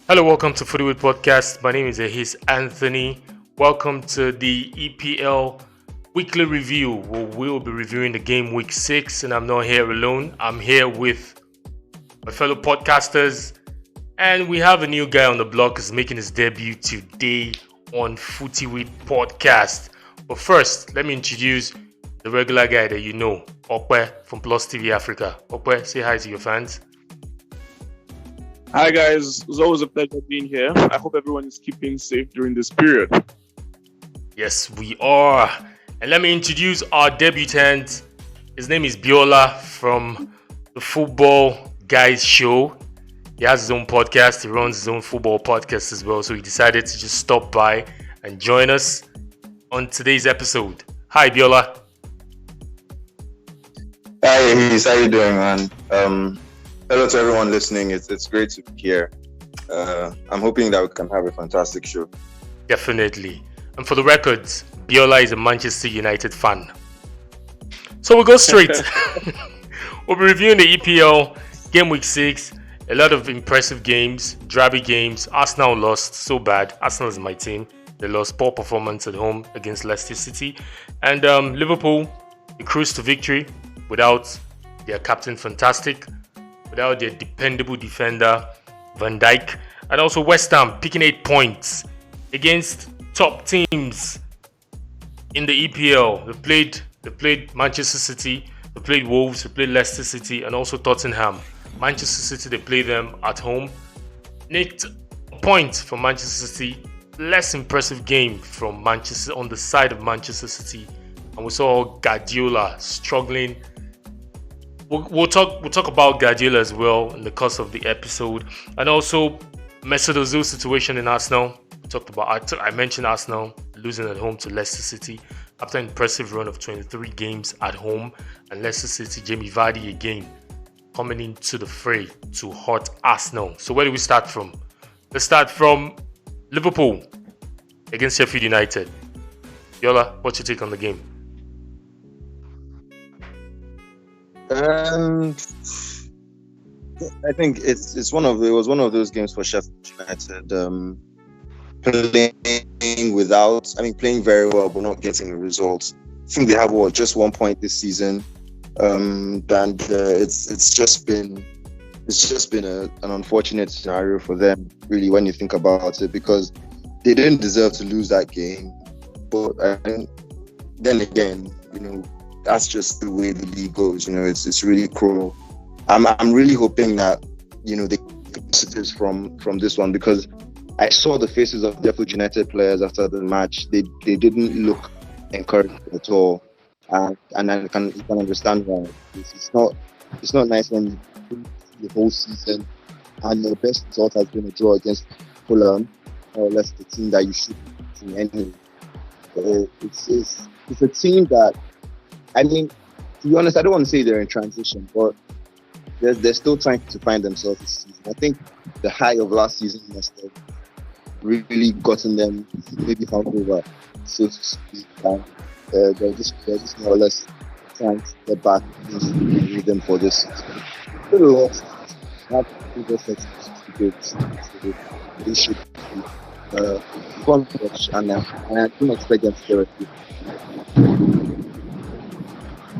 Hello, welcome to FootyWit podcast. My name is Ehis Anthony. Welcome to the EPL weekly review, where we'll be reviewing the game week 6, and I'm not here alone. I'm here with my fellow podcasters, and we have a new guy on the block who's making his debut today on FootyWit podcast. But first, let me introduce the regular guy that you know, Okwe from Plus TV Africa. Okwe, say hi to your fans. Hi guys, it's always a pleasure being here. I hope everyone is keeping safe during this period. Yes, we are. And let me introduce our debutant. His name is Biola from the Football Guys Show. He has his own podcast. He runs his own football podcast as well. So he decided to just stop by and join us on today's episode. Hi, Biola. Hi, Ehis. How you doing, man? Hello to everyone listening. It's great to be here. I'm hoping that we can have a fantastic show. Definitely. And for the record, Biola is a Manchester United fan. So we'll go straight. We'll be reviewing the EPL game week 6. A lot of impressive games, drabby games. Arsenal lost so bad. Arsenal is my team. They lost poor performance at home against Leicester City. And Liverpool, they cruised to victory without their captain Fantastic, without their dependable defender Van Dijk, and also Westham picking 8 points against top teams in the EPL. They played Manchester City, they played Wolves, they played Leicester City, and also Tottenham. Manchester City, they play them at home. Nicked a point from Manchester City. Less impressive game from Manchester on the side of Manchester City, and we saw Guardiola struggling. We'll talk about Guardiola as well in the course of the episode, and also Mesut Ozil's situation in Arsenal. I mentioned Arsenal losing at home to Leicester City after an impressive run of 23 games at home, and Leicester City, Jamie Vardy again coming into the fray to hurt Arsenal. So where do we start from? Let's start from Liverpool against Sheffield United. Yola, what's your take on the game? I think it was one of those games for Sheffield United, playing very well but not getting the results. I think they have just 1 point this season, and it's just been an unfortunate scenario for them, really, when you think about it, because they didn't deserve to lose that game. But then again, that's just the way the league goes. It's really cruel. I'm really hoping that they get messages from this one, because I saw the faces of the Sheffield United players after the match. They didn't look encouraged at all, and you can understand why. It's not nice when you play the whole season and your best result has been a draw against Fulham, or less the team that you should be anyway. It's a team that, to be honest, I don't want to say they're in transition, but they're still trying to find themselves this season. I think the high of last season must have really gotten them maybe hungover, so to speak. And they're just more or less trying to get back into the rhythm for this season. They lost. Not just they should be confident, and I don't expect them to get it.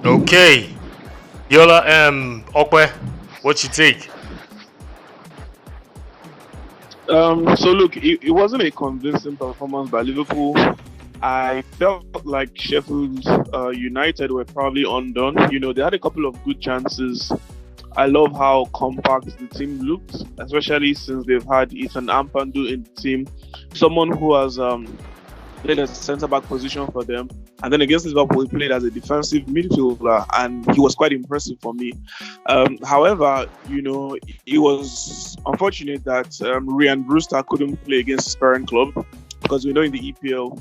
Okay, Yola, Okwe, what's your take? So look, it wasn't a convincing performance by Liverpool. I felt like Sheffield United were probably undone. They had a couple of good chances. I love how compact the team looked, especially since they've had Ethan Ampadu in the team, someone who has played a centre-back position for them. And then against Liverpool, he played as a defensive midfielder, and he was quite impressive for me. However, it was unfortunate that Ryan Brewster couldn't play against his parent club, because we know in the EPL,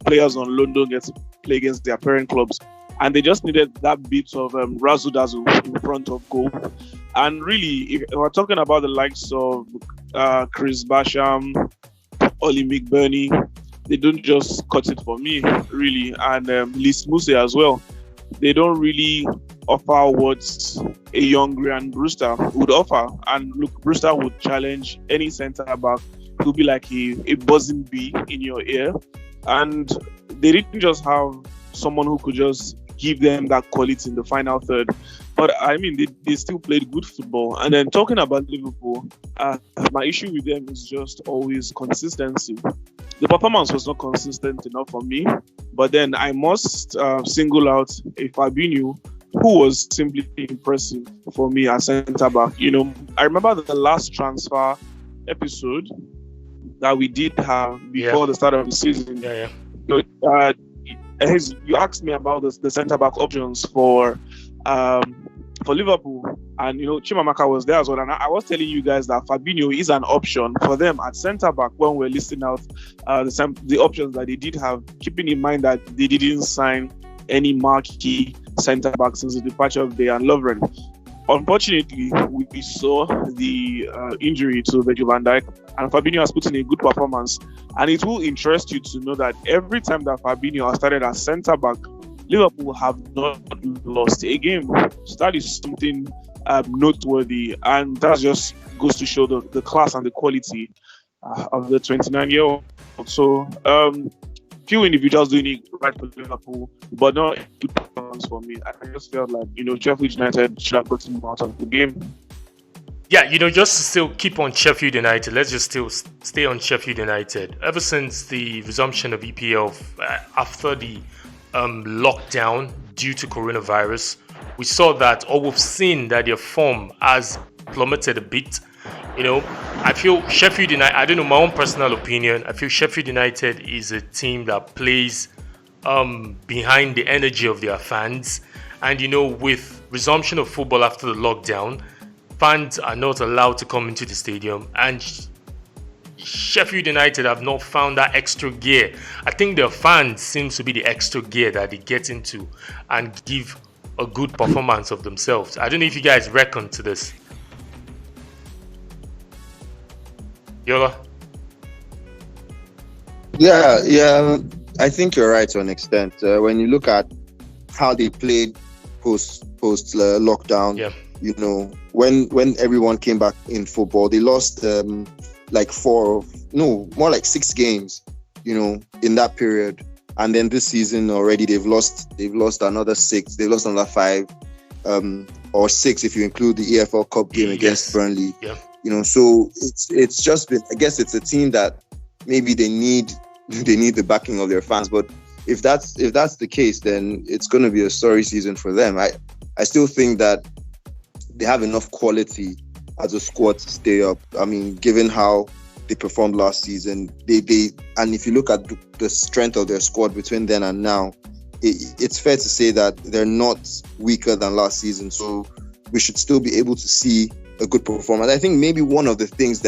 players on loan don't get to play against their parent clubs. And they just needed that bit of razzle-dazzle in front of goal. And really, if we're talking about the likes of Chris Basham, Oli McBurney, they don't just cut it for me, really. And Liz Muse as well. They don't really offer what a young Ryan Brewster would offer. And look, Brewster would challenge any centre back. He'll be like a buzzing bee in your ear. And they didn't just have someone who could just give them that quality in the final third. But I mean, they still played good football. And then talking about Liverpool, my issue with them is just always consistency. The performance was not consistent enough for me. But then I must single out a Fabinho who was simply impressive for me as centre-back. You know, I remember the last transfer episode that we did have before the start of the season. You asked me about the centre-back options for Liverpool, and you know Chimamaka was there as well, and I was telling you guys that Fabinho is an option for them at centre-back when we're listing out the options that they did have, keeping in mind that they didn't sign any marquee centre-back since the departure of Dejan Lovren. Unfortunately, we saw the injury to Virgil van Dijk, and Fabinho has put in a good performance. And it will interest you to know that every time that Fabinho has started as centre-back, Liverpool have not lost a game. So that is something noteworthy, and that just goes to show the class and the quality of the 29-year-old. So, few individuals doing it right for Liverpool, but not a good performance for me. I just felt like, you know, Sheffield United should have gotten him out of the game. Yeah, you know, just to still keep on Sheffield United, let's just still stay on Sheffield United. Ever since the resumption of EPL after the lockdown due to coronavirus, we saw that, or we've seen that their form has plummeted a bit. You know, I feel Sheffield United, I don't know, my own personal opinion, I feel Sheffield United is a team that plays behind the energy of their fans. And, you know, with resumption of football after the lockdown, fans are not allowed to come into the stadium. And Sheffield United have not found that extra gear. I think their fans seems to be the extra gear that they get into and give a good performance of themselves. I don't know if you guys reckon to this. Biola? Yeah, I think you're right to an extent. When you look at how they played post lockdown, you know, when everyone came back in football, they lost like 6 games, you know, in that period. And then this season already they've lost another 6. They've lost another 5, or 6 if you include the EFL Cup game against Burnley. Yeah. You know, so it's just been, I guess it's a team that maybe they need the backing of their fans. But if that's the case, then it's going to be a sorry season for them. I still think that they have enough quality as a squad to stay up. I mean, given how they performed last season, and if you look at the strength of their squad between then and now, it's fair to say that they're not weaker than last season. So we should still be able to see a good performance. I think maybe one of the things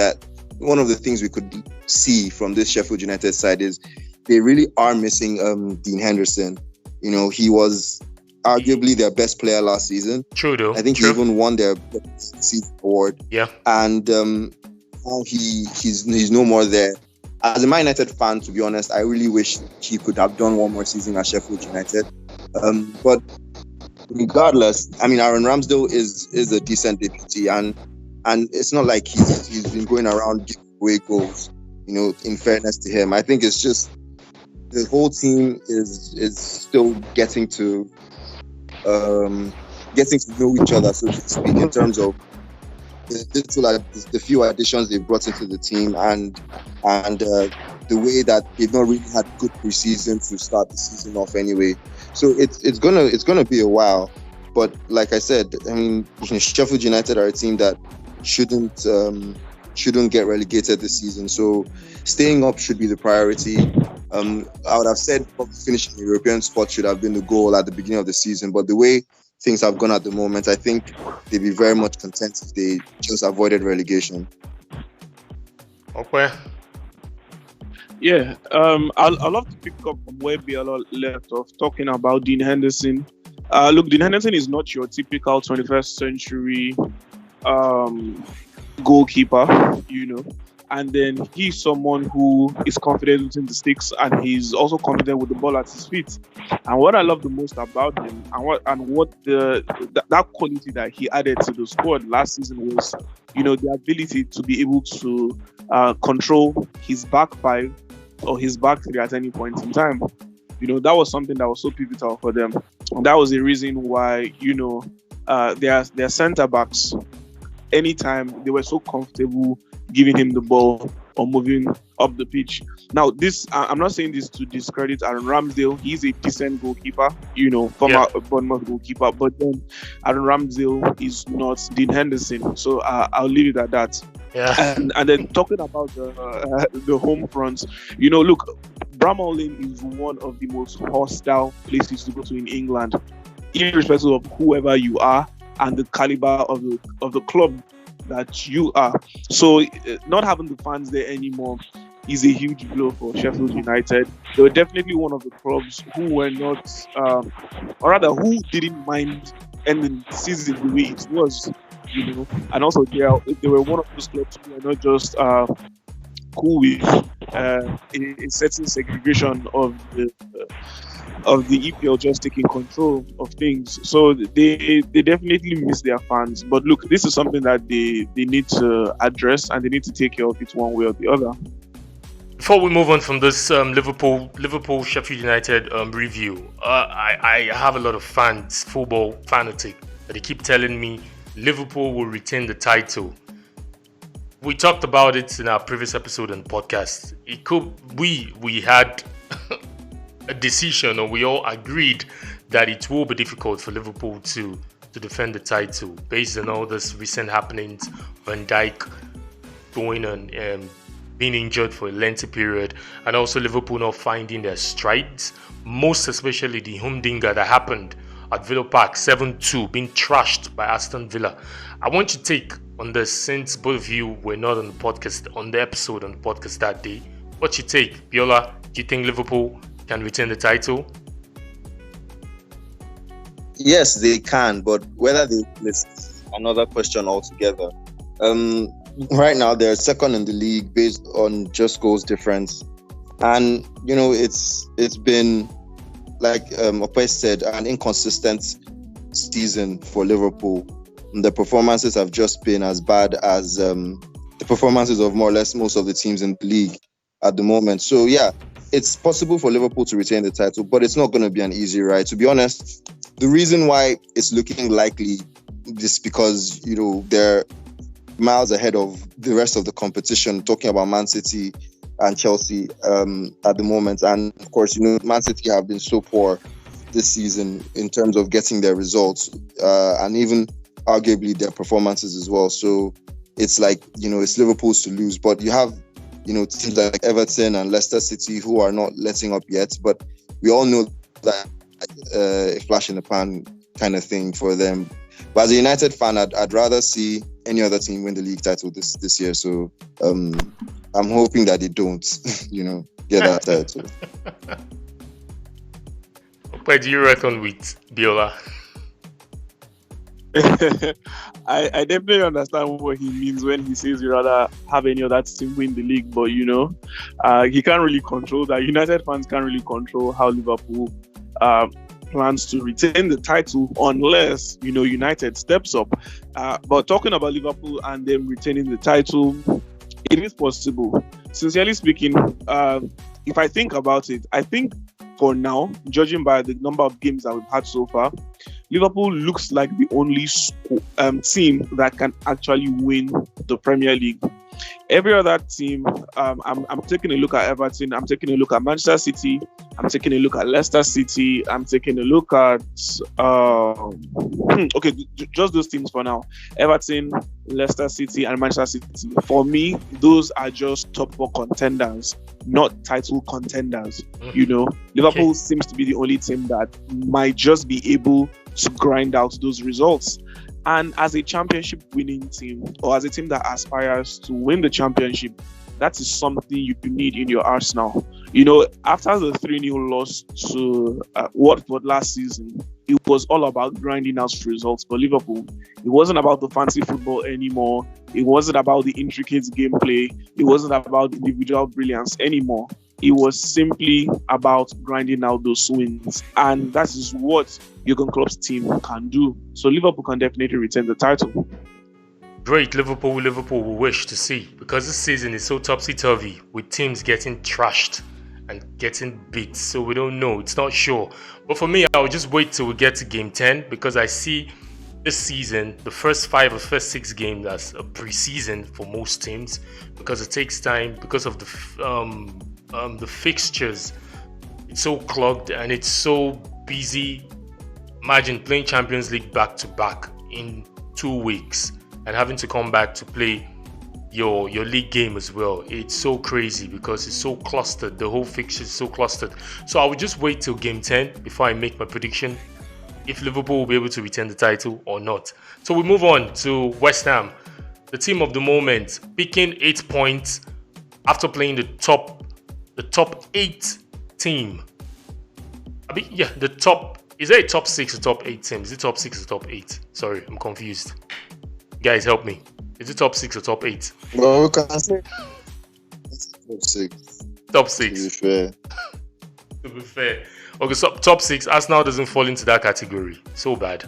we could see from this Sheffield United side is they really are missing Dean Henderson. You know, he was arguably their best player last season. True, though. I think he even won their season award. Yeah. And now he's no more there. As a Man United fan, to be honest, I really wish he could have done one more season at Sheffield United. But regardless, I mean, Aaron Ramsdale is a decent deputy, and it's not like he's been going around giving away goals. You know, in fairness to him, I think it's just the whole team is still getting to know each other, so to speak, in terms of the few additions they've brought into the team and the way that they've not really had good preseason to start the season off anyway. So it's gonna be a while. But like I said, I mean, Sheffield United are a team that shouldn't get relegated this season. So staying up should be the priority. I would have said finishing the European spot should have been the goal at the beginning of the season. But the way things have gone at the moment, I think they'd be very much content if they just avoided relegation. Okay. Yeah, I'd love to pick up from where Biola left off, talking about Dean Henderson. Look, Dean Henderson is not your typical 21st century goalkeeper, you know. And then he's someone who is confident within the sticks, and he's also confident with the ball at his feet. And what I love the most about him, that quality that he added to the squad last season was, the ability to be able to control his back five or his back three at any point in time. That was something that was so pivotal for them. And that was the reason why, their centre backs, anytime they were so comfortable giving him the ball or moving up the pitch. Now, I'm not saying this to discredit Aaron Ramsdale. He's a decent goalkeeper, former Bournemouth goalkeeper. But then Aaron Ramsdale is not Dean Henderson. So I'll leave it at that. Yeah. And then talking about the home front, look, Bramall Lane is one of the most hostile places to go to in England, irrespective of whoever you are and the caliber of the club that you are. So not having the fans there anymore is a huge blow for Sheffield United. They were definitely one of the clubs who were not, or rather who didn't mind ending the season the way it was, and also they were one of those clubs who were not just cool with a certain segregation of the EPL just taking control of things. So they definitely miss their fans. But look, this is something that they need to address, and they need to take care of it one way or the other. Before we move on from this Liverpool Sheffield United review, I have a lot of fans, football fanatic, that they keep telling me Liverpool will retain the title. We talked about it in our previous episode and podcast. We had a decision, or we all agreed that it will be difficult for Liverpool to defend the title based on all this recent happenings. Van Dijk going on being injured for a lengthy period, and also Liverpool not finding their strides, most especially the humdinger that happened at Villa Park 7-2, being trashed by Aston Villa. I want your take on this, since both of you were not on the episode on the podcast that day. What's your take, Biola? Do you think Liverpool can retain the title? Yes, they can, but whether they is another question altogether. Right now, they're second in the league based on just goals difference, and it's been, like Ope said, an inconsistent season for Liverpool. The performances have just been as bad as the performances of more or less most of the teams in the league at the moment. So yeah, it's possible for Liverpool to retain the title, but it's not going to be an easy ride. To be honest, the reason why it's looking likely is because, they're miles ahead of the rest of the competition, talking about Man City and Chelsea at the moment. And of course, Man City have been so poor this season in terms of getting their results and even arguably their performances as well. So it's like, it's Liverpool's to lose. But you have, teams like Everton and Leicester City who are not letting up yet. But we all know that a flash in the pan kind of thing for them. But as a United fan, I'd rather see any other team win the league title this year. So I'm hoping that they don't, get that title. Where do you reckon with Biola? I definitely understand what he means when he says he'd rather have any other team win the league, but he can't really control that. United fans can't really control how Liverpool plans to retain the title unless United steps up. But talking about Liverpool and them retaining the title, it is possible. Sincerely speaking, if I think about it, I think for now, judging by the number of games that we've had so far, Liverpool looks like the only team that can actually win the Premier League. Every other team, I'm taking a look at Everton, I'm taking a look at Manchester City, I'm taking a look at Leicester City, I'm taking a look at just those teams for now. Everton, Leicester City, and Manchester City. For me, those are just top 4 contenders, not title contenders. Liverpool seems to be the only team that might just be able to grind out those results. And as a championship winning team, or as a team that aspires to win the championship, that is something you need in your arsenal. After the 3-0 loss to Watford last season, it was all about grinding out results for Liverpool. It wasn't about the fancy football anymore. It wasn't about the intricate gameplay. It wasn't about individual brilliance anymore. It was simply about grinding out those wins. And that is what Jurgen Klopp's team can do. So Liverpool can definitely retain the title. Great Liverpool we wish to see, because this season is so topsy-turvy with teams getting trashed and getting beat. So we don't know. It's not sure. But for me, I'll just wait till we get to game 10, because I see this season, the first 5 or first 6 games as a pre-season for most teams, because it takes time, because of the fixtures. It's so clogged and it's so busy. Imagine playing Champions League back to back in 2 weeks and having to come back to play your league game as well. It's so crazy because it's so clustered. The whole fixture is so clustered. So I will just wait till game 10 before I make my prediction if Liverpool will be able to retain the title or not. So we move on to West Ham, the team of the moment, picking 8 points after playing the top 8 team. Is there a top 6 or top 8 team? Is it top 6 or top 8? Sorry, I'm confused. Guys, help me. Is it top 6 or top 8? Well, we can say top 6. Top 6. To be fair. Okay, so top 6. Arsenal doesn't fall into that category. So bad.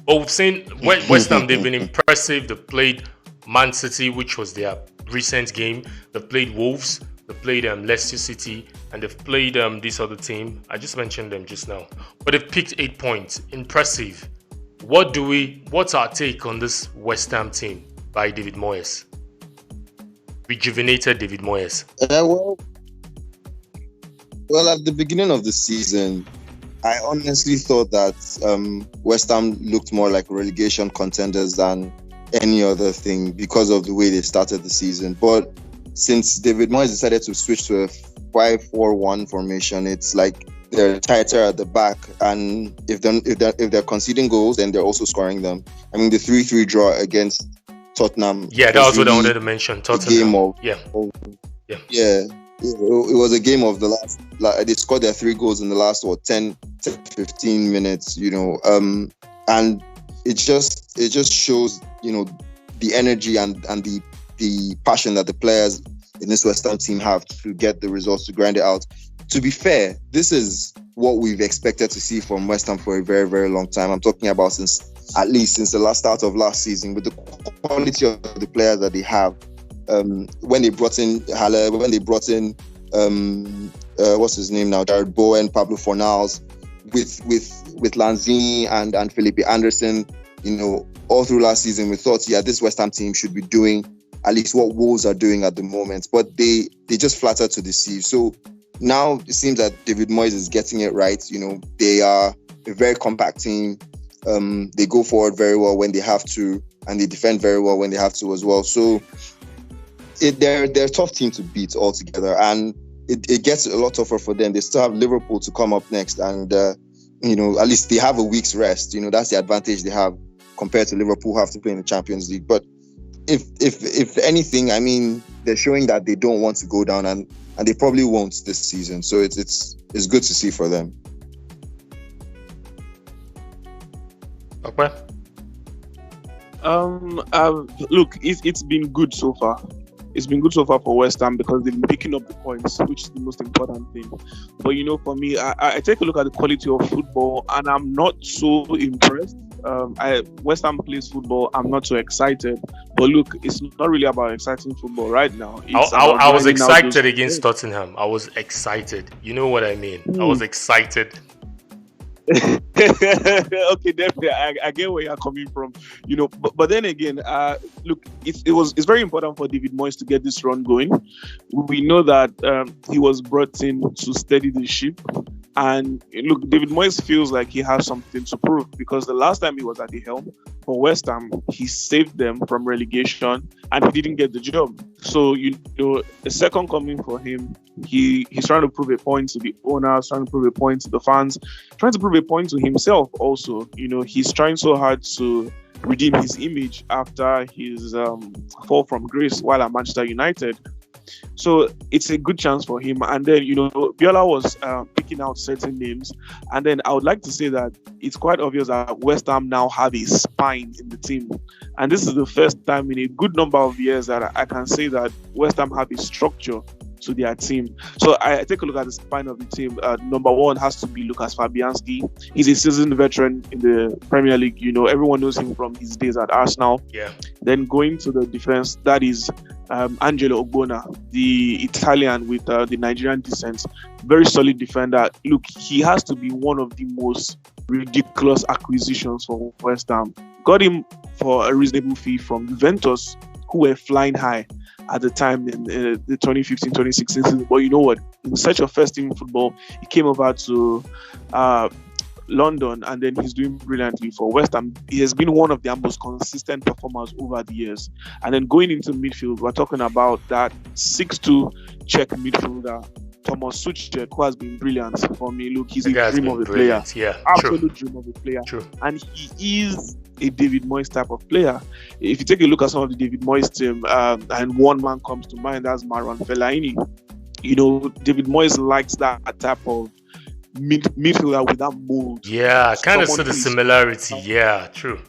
But we've seen West Ham, they've been impressive. They played Man City, which was their recent game. They played Wolves. They played Leicester City. And they've played this other team. I just mentioned them just now. But they've picked 8 points. Impressive. What's our take on this West Ham team by David Moyes? Rejuvenated David Moyes. Well, at the beginning of the season, I honestly thought that West Ham looked more like relegation contenders than any other thing because of the way they started the season. But since David Moyes decided to switch to a 5-4-1 formation, it's like they're tighter at the back, and if they're conceding goals, then they're also scoring them. I mean, the 3-3 draw against Tottenham. Yeah, that was what I wanted to mention. Tottenham. It was a game of the last. They scored their 3 goals in the last 10-15 minutes. And it just shows the energy and the passion that the players in this West Ham team have to get the results, to grind it out. To be fair, this is what we've expected to see from West Ham for a very, very long time. I'm talking about since the last start of last season, with the quality of the players that they have. When they brought in Haller, when they brought in what's his name now, Jared Bowen, Pablo Fornals, with Lanzini and Felipe Anderson, all through last season, we thought, this West Ham team should be doing at least what Wolves are doing at the moment, but they just flattered to deceive. So now it seems that David Moyes is getting it right. They are a very compact team. They go forward very well when they have to, and they defend very well when they have to as well. So they're a tough team to beat altogether, and it gets a lot tougher for them. They still have Liverpool to come up next, and at least they have a week's rest. That's the advantage they have compared to Liverpool, who have to play in the Champions League. But if anything, I mean, they're showing that they don't want to go down, and they probably won't this season. So it's good to see for them. Okay. Look, it's been good so far. It's been good so far for West Ham because they've been picking up the points, which is the most important thing. But for me, I take a look at the quality of football, and I'm not so impressed. West Ham plays football. I'm not so excited. But look, it's not really about exciting football right now. I was excited against Tottenham. I was excited. You know what I mean? I was excited. Okay, definitely. I get where you're coming from. But then again, look, it's very important for David Moyes to get this run going. We know that he was brought in to steady the ship. And look, David Moyes feels like he has something to prove, because the last time he was at the helm for West Ham, he saved them from relegation and he didn't get the job. So, a second coming for him. He's trying to prove a point to the owners, trying to prove a point to the fans, trying to prove a point to himself also. He's trying so hard to redeem his image after his fall from grace while at Manchester United. So it's a good chance for him. And then, Biola was picking out certain names. And then I would like to say that it's quite obvious that West Ham now have a spine in the team. And this is the first time in a good number of years that I can say that West Ham have a structure to their team. So I take a look at the spine of the team. Number one has to be Lucas Fabianski. He's a seasoned veteran in the Premier League. Everyone knows him from his days at Arsenal. Yeah. Then going to the defense, that is Angelo Ogbonna, the Italian with the Nigerian descent. Very solid defender. Look, he has to be one of the most ridiculous acquisitions for West Ham. Got him for a reasonable fee from Juventus, who were flying high at the time in the 2015-2016 season. But you know what? In search of first team football, he came over to London, and then he's doing brilliantly for West Ham. He has been one of their most consistent performers over the years. And then going into midfield, we're talking about that 6'2" Czech midfielder, Thomas Suchek, who has been brilliant for me. Look, he's a dream of a player. Yeah, absolute dream of a player. True. And he is a David Moyes type of player. If you take a look at some of the David Moyes team, and one man comes to mind, that's Marouane Fellaini. David Moyes likes that type of midfielder with that mold. Yeah, kind of sort of similarity. Yeah, true.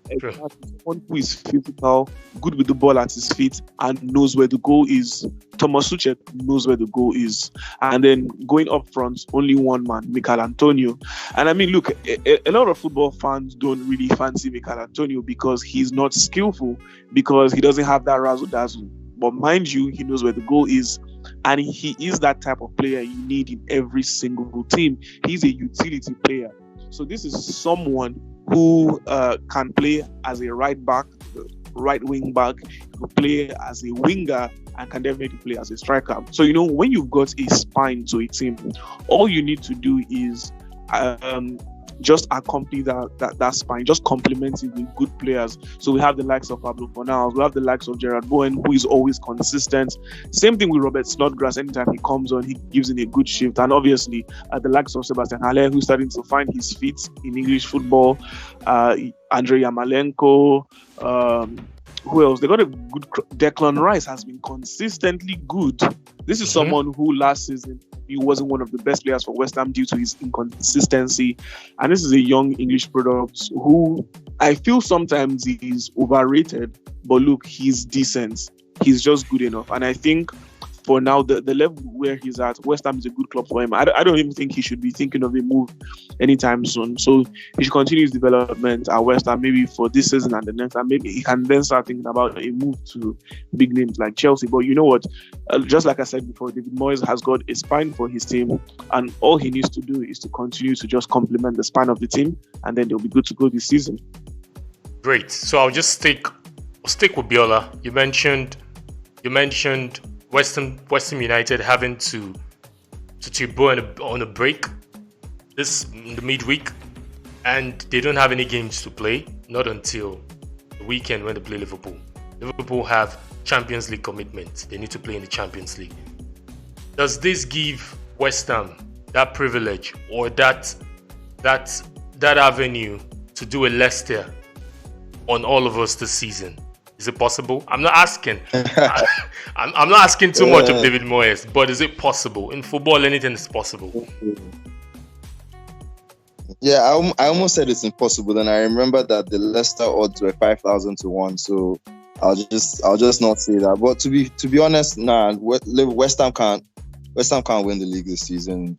Exactly. Someone who is physical, good with the ball at his feet, and knows where the goal is. Thomas Suchek knows where the goal is. And then going up front, only one man, Michail Antonio. And I mean, look, a lot of football fans don't really fancy Michail Antonio because he's not skillful, because he doesn't have that razzle-dazzle. But mind you, he knows where the goal is. And he is that type of player you need in every single team. He's a utility player. So this is someone who can play as a right back, right wing back, who play as a winger, and can definitely play as a striker. So, when you've got a spine to a team, all you need to do is just accompany that spine, just complement it with good players. So we have the likes of Pablo Fornals, we have the likes of Gerard Bowen, who is always consistent. Same thing with Robert Snodgrass. Anytime he comes on, he gives in a good shift. And obviously, the likes of Sebastian Haller, who's starting to find his feet in English football. Andrei Yarmolenko. Who else? They got a good... Declan Rice has been consistently good. This is someone who last season, he wasn't one of the best players for West Ham due to his inconsistency. And this is a young English product who I feel sometimes he's overrated. But look, he's decent. He's just good enough. And I think for now, the level where he's at, West Ham is a good club for him. I don't even think he should be thinking of a move anytime soon. So he should continue his development at West Ham, maybe for this season and the next. And maybe he can then start thinking about a move to big names like Chelsea. But you know what? Just like I said before, David Moyes has got a spine for his team. And all he needs to do is to continue to just complement the spine of the team. And then they'll be good to go this season. Great. So I'll just stick with Biola. You mentioned Westham United having to go on a break this in the midweek, and they don't have any games to play, not until the weekend when they play Liverpool. Liverpool have Champions League commitments. They need to play in the Champions League. Does this give West Ham that privilege or that avenue to do a Leicester on all of us this season? Is it possible? I'm not asking. I'm not asking too much of David Moyes, but is it possible? In football, anything is possible. Yeah, I almost said it's impossible, and I remember that the Leicester odds were 5,000 to 1. So I'll just not say that. But to be honest, West Ham can't win the league this season.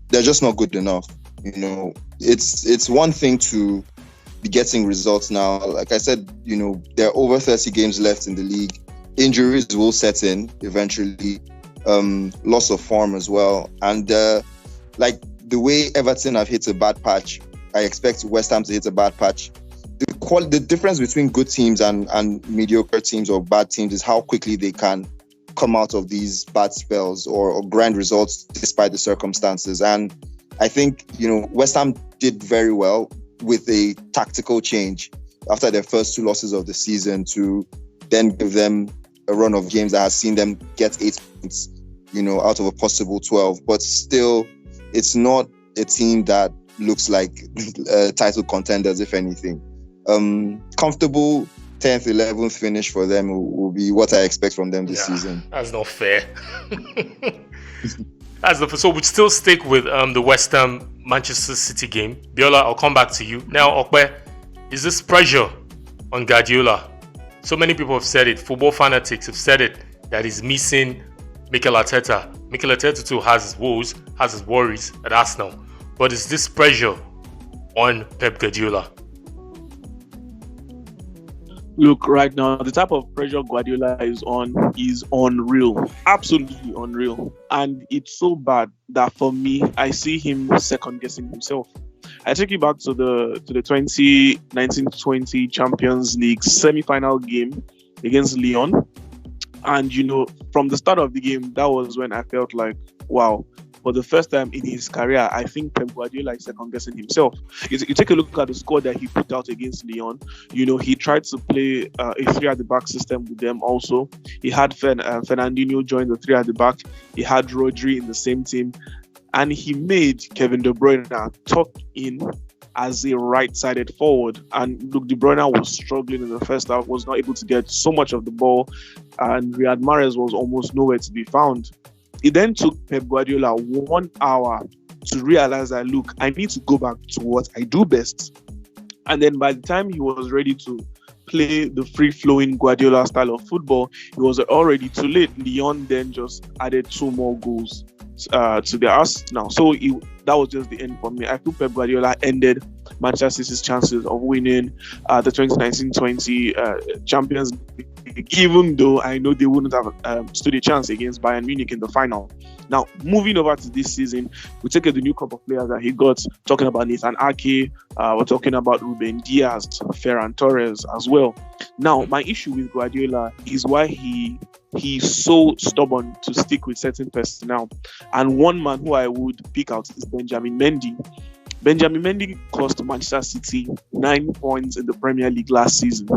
They're just not good enough. It's one thing to be getting results now. Like I said, there are over 30 games left in the league. Injuries will set in eventually. Loss of form as well. And the way Everton have hit a bad patch, I expect West Ham to hit a bad patch. The difference between good teams and mediocre teams or bad teams is how quickly they can come out of these bad spells or grind results despite the circumstances. And I think, West Ham did very well with a tactical change after their first 2 losses of the season to then give them a run of games that has seen them get 8 points, out of a possible 12. But still, it's not a team that looks like title contenders, if anything. Comfortable, 10th, 11th finish for them will be what I expect from them this season. That's not fair. So we still stick with the Westham Manchester City game. Biola, I'll come back to you. Now, Okpe, is this pressure on Guardiola? So many people have said it. Football fanatics have said it, that he's missing Mikel Arteta. Mikel Arteta too has his woes, has his worries at Arsenal. But is this pressure on Pep Guardiola? Look, right now, the type of pressure Guardiola is on is unreal. Absolutely unreal. And it's so bad that for me, I see him second guessing himself. I take you back to the 2019-20 Champions League semi-final game against Lyon. And, from the start of the game, that was when I felt like, wow, for the first time in his career, I think Pep Guardiola is second-guessing himself. You take a look at the squad that he put out against Lyon. He tried to play a three-at-the-back system with them also. He had Fernandinho join the three at the back. He had Rodri in the same team. And he made Kevin De Bruyne tuck in as a right-sided forward. And look, De Bruyne was struggling in the first half, was not able to get so much of the ball. And Riyad Mahrez was almost nowhere to be found. It then took Pep Guardiola 1 hour to realize that, look, I need to go back to what I do best. And then by the time he was ready to play the free-flowing Guardiola style of football, it was already too late. Lyon then just added 2 more goals to their Arsenal. So that was just the end for me. I feel Pep Guardiola ended Manchester City's chances of winning the 2019-20 Champions League, even though I know they wouldn't have stood a chance against Bayern Munich in the final. Now, moving over to this season, we take the new crop of players that he got, talking about Nathan Ake, we're talking about Ruben Diaz, Ferran Torres as well. Now, my issue with Guardiola is why he's so stubborn to stick with certain personnel. And one man who I would pick out is Benjamin Mendy. Benjamin Mendy cost Manchester City 9 points in the Premier League last season.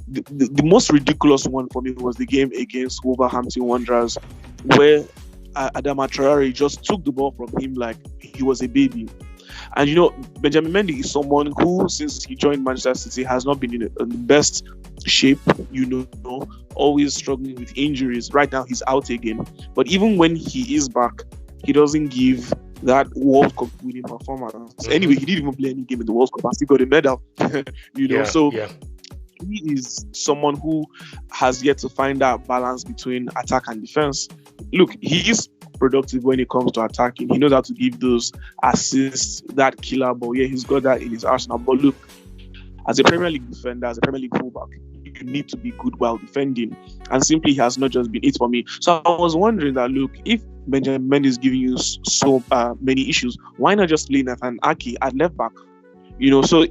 The most ridiculous one for me was the game against Wolverhampton Wanderers, where Adama Traore just took the ball from him like he was a baby. And Benjamin Mendy is someone who, since he joined Manchester City, has not been in the best shape, always struggling with injuries. Right now, he's out again. But even when he is back, he doesn't give that World Cup winning performance. Mm-hmm. Anyway, he didn't even play any game in the World Cup and still got a medal. He is someone who has yet to find that balance between attack and defense. Look, he is productive when it comes to attacking. He knows how to give those assists, that killer ball. Yeah, he's got that in his arsenal. But look, as a Premier League defender, as a Premier League fullback, you need to be good while defending. And simply, he has not just been it for me. So I was wondering that, look, if Benjamin Mendy is giving you so many issues, why not just play Nathan Ake at left back? So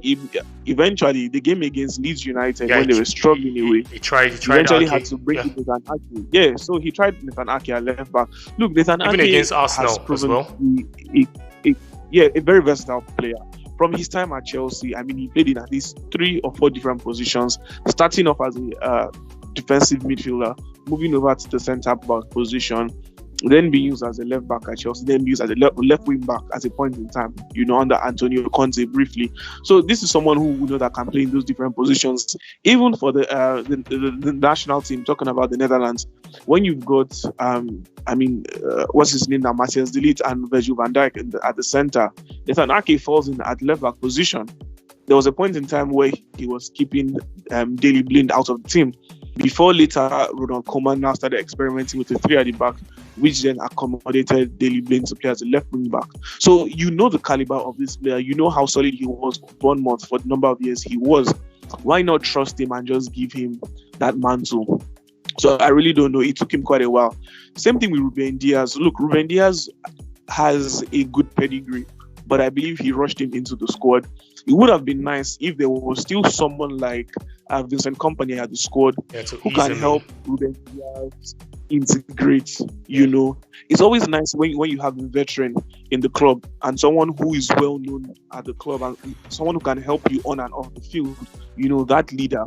eventually the game against Leeds United, when they were struggling away, he eventually had to bring it Nathan Ake. Yeah, so he tried Nathan Ake at left back. Look, Nathan Ake against Arsenal has proven as well. A very versatile player. From his time at Chelsea, he played in at least 3 or 4 different positions, starting off as a defensive midfielder, moving over to the centre back position, then being used as a left back at Chelsea, then used as a left wing back at a point in time, under Antonio Conte briefly. So this is someone who that can play in those different positions. Even for the national team, talking about the Netherlands, when you've got what's his name now, Matthias de Ligt and Virgil van Dijk at the centre, Nathan Ake falls in at left back position. There was a point in time where he was keeping Daley Blind out of the team, before later Ronald Koeman now started experimenting with the 3 at the back, which then accommodated Daley Blind to play as a left wing back. So the caliber of this player, how solid he was for Bournemouth for the number of years he was. Why not trust him and just give him that mantle? So I really don't know. It took him quite a while. Same thing with Ruben Diaz. Look, Ruben Diaz has a good pedigree, but I believe he rushed him into the squad. It would have been nice if there was still someone like Vincent Kompany at the squad who can help Ruben Diaz integrate. It's always nice when you have a veteran in the club and someone who is well known at the club and someone who can help you on and off the field. That leader.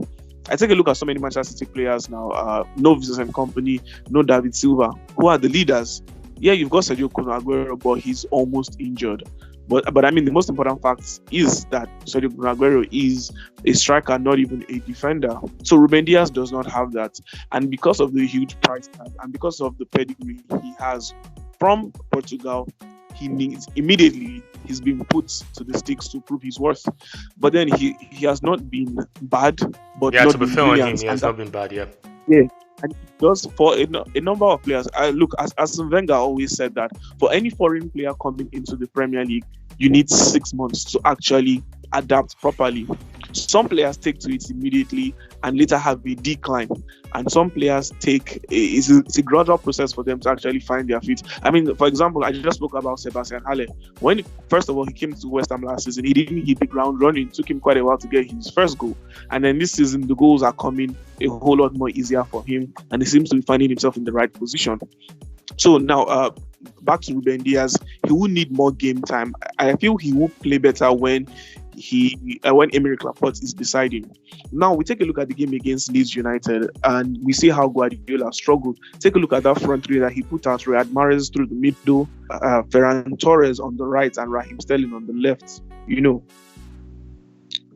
I take a look at so many Manchester City players now. No Vincent Kompany, no David Silva, who are the leaders. Yeah, you've got Sergio Kun Aguero, but he's almost injured. But I mean, the most important fact is that Sergio Kun Aguero is a striker, not even a defender. So Ruben Dias does not have that. And because of the huge price tag and because of the pedigree he has from Portugal, he's been put to the sticks to prove his worth. But then he has not been bad, but Yeah, not to be been fair on him, brilliant. he has not been bad, yeah. Yeah, and it does for a number of players. Look, as Wenger always said that for any foreign player coming into the Premier League, you need 6 months to actually adapt properly. Some players take to it immediately and later have a decline, and some players it's a gradual process for them to actually find their feet. I mean, for example, I just spoke about Sebastian Haller. When first of all he came to Westham last season, he didn't hit the ground running. It took him quite a while to get his first goal, and then this season the goals are coming a whole lot more easier for him, and he seems to be finding himself in the right position. So now, back to Ruben Dias, he will need more game time. I feel he will play better when Emerick Laporte is deciding. Now we take a look at the game against Leeds United and we see how Guardiola struggled. Take a look at that front three that he put out: Riyad Mahrez through the middle, Ferran Torres on the right, and Raheem Sterling on the left. You know,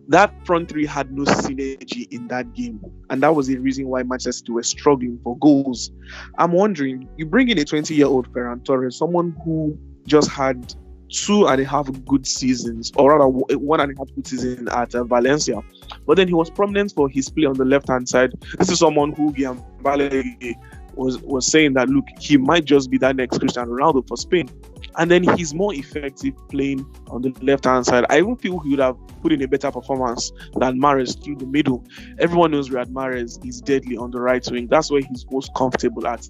that front three had no synergy in that game, and that was the reason why Manchester City were struggling for goals. I'm wondering, you bring in a 20-year-old Ferran Torres, someone who just had 2.5 good seasons, or rather 1.5 good season at Valencia, but then he was prominent for his play on the left-hand side. This is someone who Guillaume Balague was saying that, look, he might just be that next Cristiano Ronaldo for Spain. And then he's more effective playing on the left-hand side. I even feel he would have put in a better performance than Mahrez through the middle. Everyone knows Riyad Mahrez is deadly on the right wing. That's where he's most comfortable at.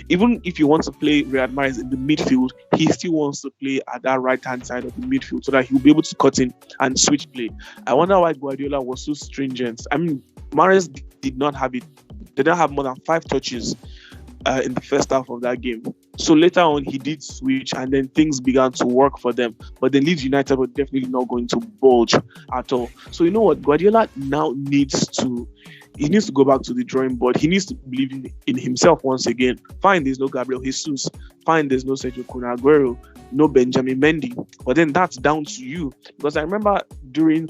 Even if you want to play Riyad Mahrez in the midfield, he still wants to play at that right-hand side of the midfield so that he'll be able to cut in and switch play. I wonder why Guardiola was so stringent. I mean, Mahrez did not have more than 5 touches in the first half of that game. So later on, he did switch, and then things began to work for them. But the Leeds United were definitely not going to bulge at all. So you know what? Guardiola now needs to go back to the drawing board. He needs to believe in himself once again. Fine, there's no Gabriel Jesus. Fine, there's no Sergio Kun Aguero, no Benjamin Mendy. But then that's down to you. Because I remember during...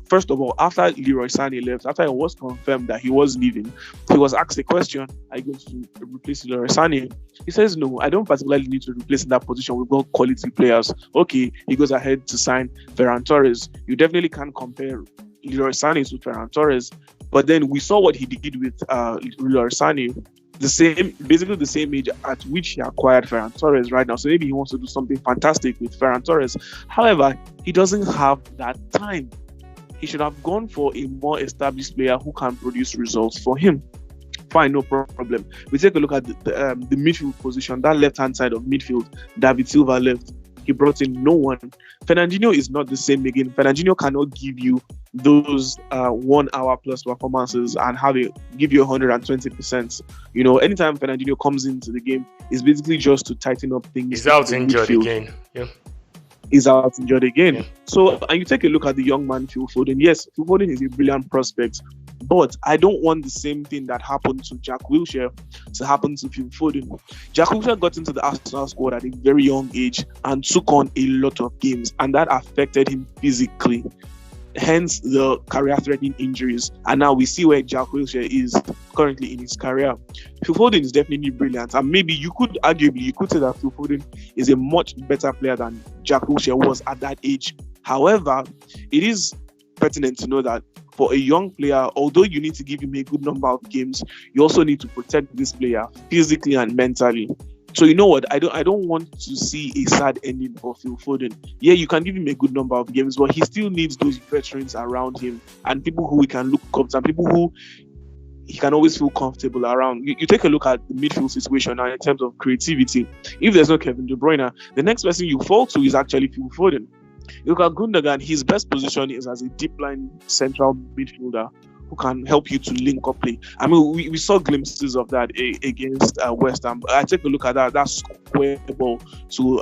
First of all, after Leroy Sané left, after it was confirmed that he was leaving, he was asked a question: are you going to replace Leroy Sané? He says, no, I don't particularly need to replace in that position. We've got quality players. Okay, he goes ahead to sign Ferran Torres. You definitely can't compare Leroy Sané to Ferran Torres. But then we saw what he did with Leroy Sané. Basically the same age at which he acquired Ferran Torres right now. So maybe he wants to do something fantastic with Ferran Torres. However, he doesn't have that time. He should have gone for a more established player who can produce results for him. Fine, no problem. We take a look at the midfield position, that left-hand side of midfield. David Silva left. He brought in no one. Fernandinho is not the same again. Fernandinho cannot give you those 1 hour plus performances and give you 120%. You know, anytime Fernandinho comes into the game, it's basically just to tighten up things. He's out injured again. Yeah. Is out injured again. Yeah. So, and you take a look at the young man Phil Foden. Yes, Phil Foden is a brilliant prospect, but I don't want the same thing that happened to Jack Wilshere to happen to Phil Foden. Jack Wilshere got into the Arsenal squad at a very young age and took on a lot of games, and that affected him physically. Hence the career-threatening injuries. And now we see where Jack Wilshere is currently in his career. Phil Foden is definitely brilliant. And maybe you could say that Phil Foden is a much better player than Jack Wilshere was at that age. However, it is pertinent to know that for a young player, although you need to give him a good number of games, you also need to protect this player physically and mentally. So you know what? I don't want to see a sad ending for Phil Foden. Yeah, you can give him a good number of games, but he still needs those veterans around him and people who he can look up to and people who he can always feel comfortable around. You take a look at the midfield situation now in terms of creativity. If there's no Kevin De Bruyne, the next person you fall to is actually Phil Foden. You look at Gundogan, his best position is as a deep line central midfielder who can help you to link up play. I mean, we saw glimpses of that against Westham. I take a look at that square ball to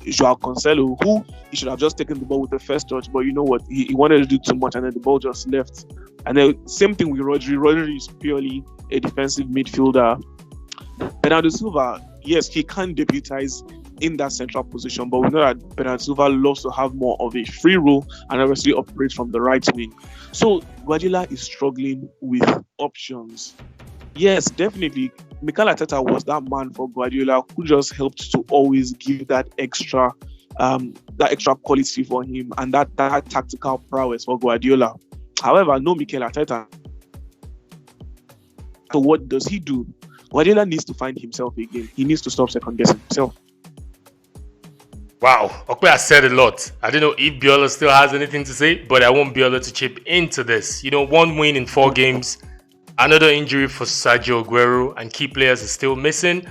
Joao Cancelo, who he should have just taken the ball with the first touch, but you know what? He wanted to do too much, and then the ball just left. And then same thing with Rodri. Rodri is purely a defensive midfielder. Bernardo Silva yes, he can deputize in that central position, but we know that Bernard Silva loves to have more of a free role and obviously operate from the right wing. So Guardiola is struggling with options. Yes, definitely. Mikel Arteta was that man for Guardiola who just helped to always give that extra quality for him and that tactical prowess for Guardiola. However, no Mikel Arteta. So what does he do? Guardiola needs to find himself again. He needs to stop second guessing himself. Wow, Okpe has said a lot. I don't know if Biola still has anything to say, but I want Biola to chip into this. One win in 4 games, another injury for Sergio Aguero, and key players are still missing.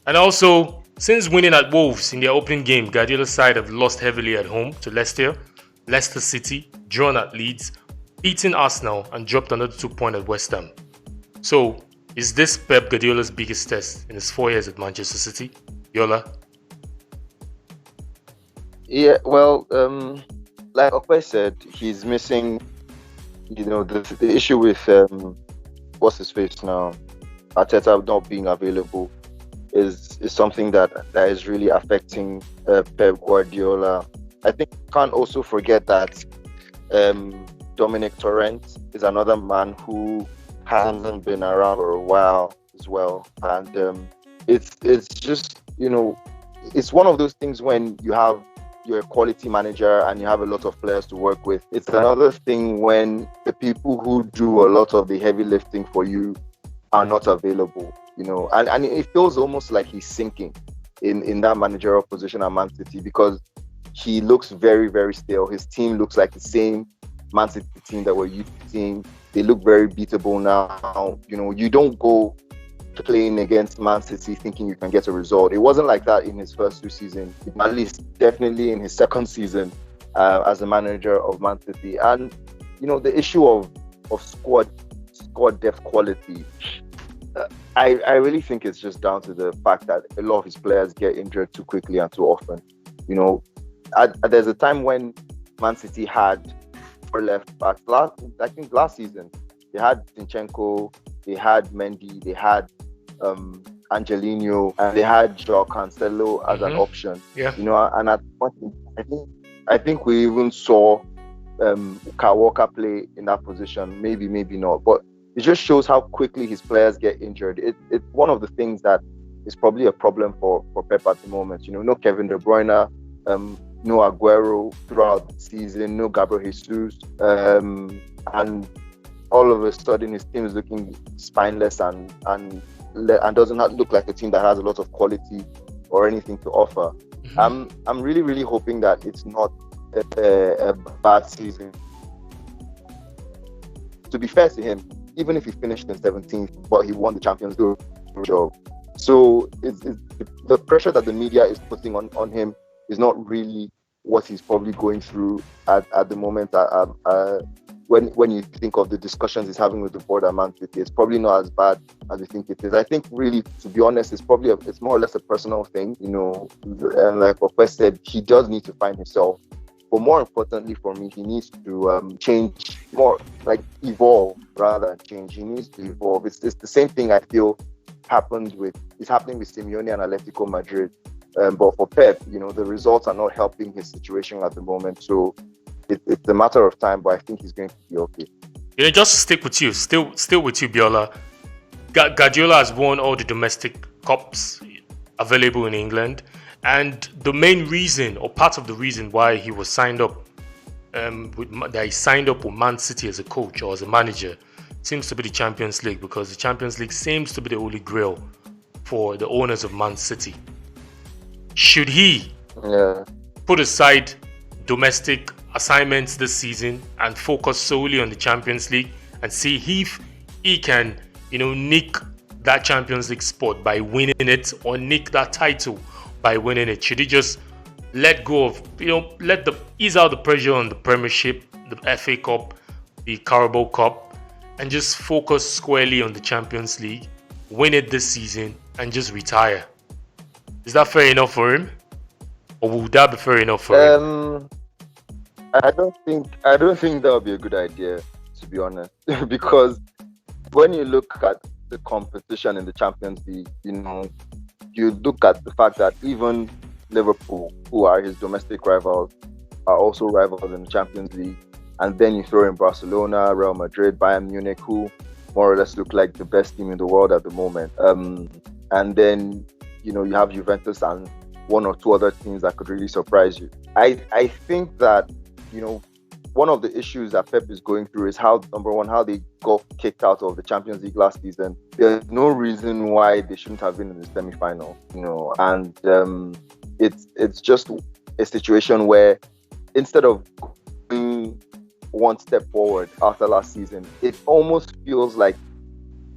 And also, since winning at Wolves in their opening game, Guardiola's side have lost heavily at home to Leicester City, drawn at Leeds, beaten Arsenal, and dropped another 2 points at Westham. So, is this Pep Guardiola's biggest test in his 4 years at Manchester City? Biola? Yeah, well, like Okwe said, he's missing, the issue with, what's his face now, Arteta not being available is something that is really affecting Pep Guardiola. I think you can't also forget that Dominic Torrent is another man who hasn't been around for a while as well. And it's just, it's one of those things when you're a quality manager and you have a lot of players to work with. It's another thing when the people who do a lot of the heavy lifting for you are not available, and it feels almost like he's sinking in that managerial position at Man City because he looks very, very stale. His team looks like the same Man City team that we're used to seeing. They look very beatable now. You don't go playing against Man City thinking you can get a result. It wasn't like that in his first 2 seasons, at least definitely in his second season as a manager of Man City. And the issue of squad depth quality, I really think it's just down to the fact that a lot of his players get injured too quickly and too often. There's a time when Man City had 4 left backs. I think last season they had Zinchenko, they had Mendy, they had Angelino, and they had Joao Cancelo as an option. Yeah. And at one point, I think we even saw Kyle Walker play in that position. Maybe not. But it just shows how quickly his players get injured. It's one of the things that is probably a problem for Pep at the moment. No Kevin De Bruyne, no Aguero throughout the season, no Gabriel Jesus, and all of a sudden his team is looking spineless and does not look like a team that has a lot of quality or anything to offer. I'm really, really hoping that it's not a bad season. To be fair to him, even if he finished in 17th, but he won the Champions League job. So it's the pressure that the media is putting on him is not really what he's probably going through at the moment. When you think of the discussions he's having with the board at Man City, it's probably not as bad as you think it is. I think really, to be honest, it's more or less a personal thing, and like Okwe said, he does need to find himself. But more importantly for me, he needs to change, more like evolve rather than change. He needs to evolve. It's the same thing I feel is happening with Simeone and Atletico Madrid. But for Pep, the results are not helping his situation at the moment. So it's a matter of time, but I think he's going to be okay. Just to stick with you, still with you, Biola. Guardiola has won all the domestic cups available in England, and the main reason, or part of the reason why he was signed up, that he signed up with Man City as a coach or as a manager, seems to be the Champions League, because the Champions League seems to be the holy grail for the owners of Man City. Should he put aside domestic assignments this season and focus solely on the Champions League and see if he can, nick that Champions League spot by winning it, or nick that title by winning it? Should he just let go of, ease out the pressure on the Premiership, the FA Cup, the Carabao Cup, and just focus squarely on the Champions League, win it this season, and just retire? Is that fair enough for him? Or would that be fair enough for him? I don't think that would be a good idea, to be honest, because when you look at the competition in the Champions League, you look at the fact that even Liverpool, who are his domestic rivals, are also rivals in the Champions League. And then you throw in Barcelona, Real Madrid, Bayern Munich, who more or less look like the best team in the world at the moment. And then, you have Juventus and one or two other teams that could really surprise you. I think that, one of the issues that Pep is going through is how they got kicked out of the Champions League last season. There's no reason why they shouldn't have been in the semi-final, and it's just a situation where instead of going one step forward after last season, it almost feels like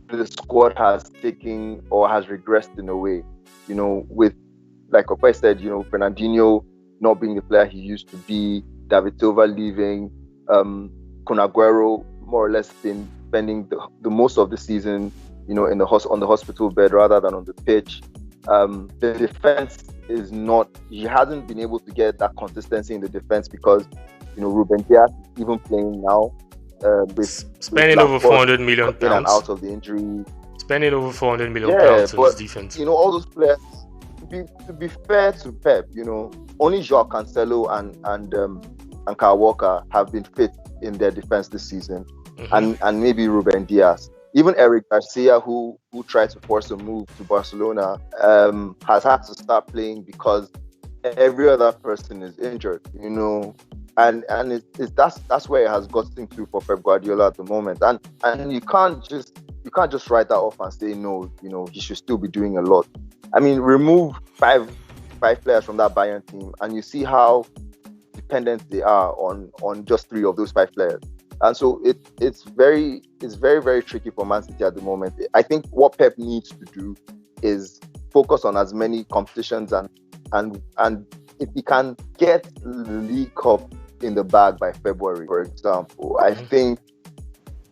the squad has taken or has regressed in a way, with, like Opa said, Fernandinho not being the player he used to be, David Silva leaving, Kun Aguero more or less been spending the most of the season, on the hospital bed rather than on the pitch. The defense he hasn't been able to get that consistency in the defense because, Ruben Dias is even playing now. Spending over 400 million pounds. In and out of the injury. Spending over 400 million pounds on his defense. All those players, to be fair to Pep, only Joao Cancelo and Kyle Walker have been fit in their defense this season, and maybe Ruben Dias. Even Eric Garcia, who tried to force a move to Barcelona, has had to start playing because every other person is injured, and that's where it has gotten to for Pep Guardiola at the moment, and you can't just write that off and say no, he should still be doing a lot. I mean, remove five players from that Bayern team, and you see how dependent they are on just three of those five players. And so it's very, very tricky for Man City at the moment. I think what Pep needs to do is focus on as many competitions and if he can get the League Cup in the bag by February, for example, I think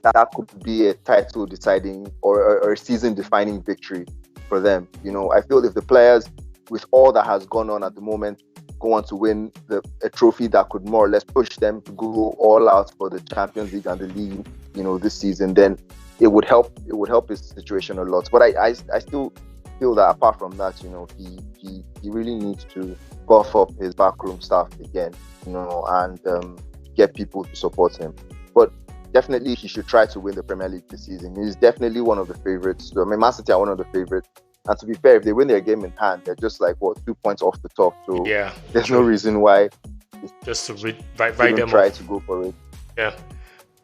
that could be a title deciding or a season defining victory for them. I feel if the players, with all that has gone on at the moment, go on to win a trophy that could more or less push them to go all out for the Champions League and the league, this season, then it would help his situation a lot. But I still feel that apart from that, he really needs to buff up his backroom staff again, and get people to support him. But definitely he should try to win the Premier League this season. He's definitely one of the favourites. I mean, Man City are one of the favourites. And to be fair, if they win their game in hand, they're just 2 points off the top. So there's no reason why just to write them try off. To go for it. Yeah.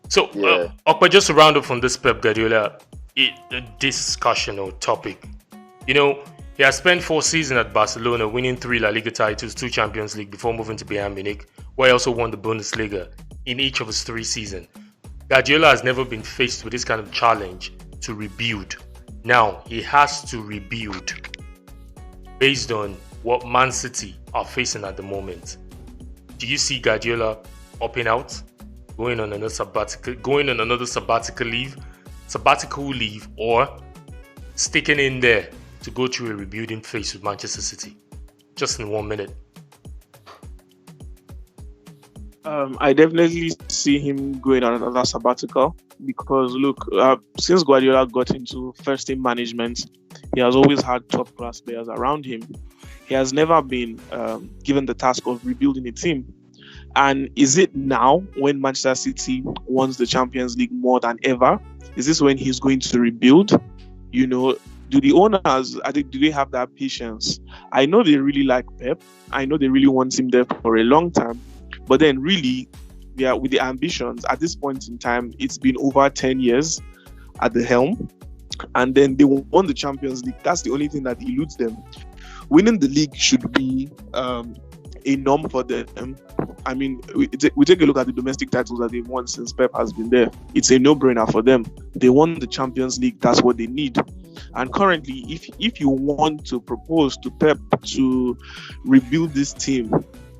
So, Okpa, just to round up on this Pep Guardiola discussion or topic, he has spent 4 seasons at Barcelona, winning 3 La Liga titles, 2 Champions League before moving to Bayern Munich, where he also won the Bundesliga in each of his 3 seasons. Guardiola has never been faced with this kind of challenge to rebuild. Now, he has to rebuild based on what Man City are facing at the moment. Do you see Guardiola opting out, going on another sabbatical leave, or sticking in there to go through a rebuilding phase with Manchester City? Just in 1 minute. I definitely see him going on another sabbatical because, look, since Guardiola got into first team management, he has always had top class players around him. He has never been given the task of rebuilding a team. And is it now, when Manchester City wants the Champions League more than ever, is this when he's going to rebuild? Do the owners, do they have that patience? I know they really like Pep. I know they really want him there for a long time. But then really, with the ambitions, at this point in time, it's been over 10 years at the helm. And then they won the Champions League. That's the only thing that eludes them. Winning the league should be a norm for them. I mean, we take a look at the domestic titles that they've won since Pep has been there. It's a no-brainer for them. They won the Champions League. That's what they need. And currently, if you want to propose to Pep to rebuild this team,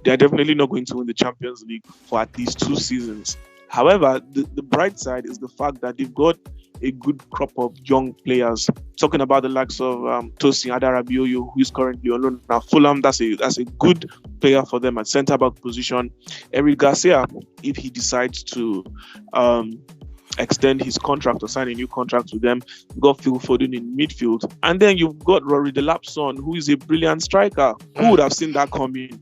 they're definitely not going to win the Champions League for at least 2 seasons. However, the bright side is the fact that they've got a good crop of young players. Talking about the likes of Tosin Adarabioyo, who is currently on loan now. Fulham, that's a good player for them at centre back position. Eric Garcia, if he decides to extend his contract or sign a new contract with them. You've got Phil Foden in midfield, and then you've got Rory Delapson, who is a brilliant striker. Who would have seen that coming?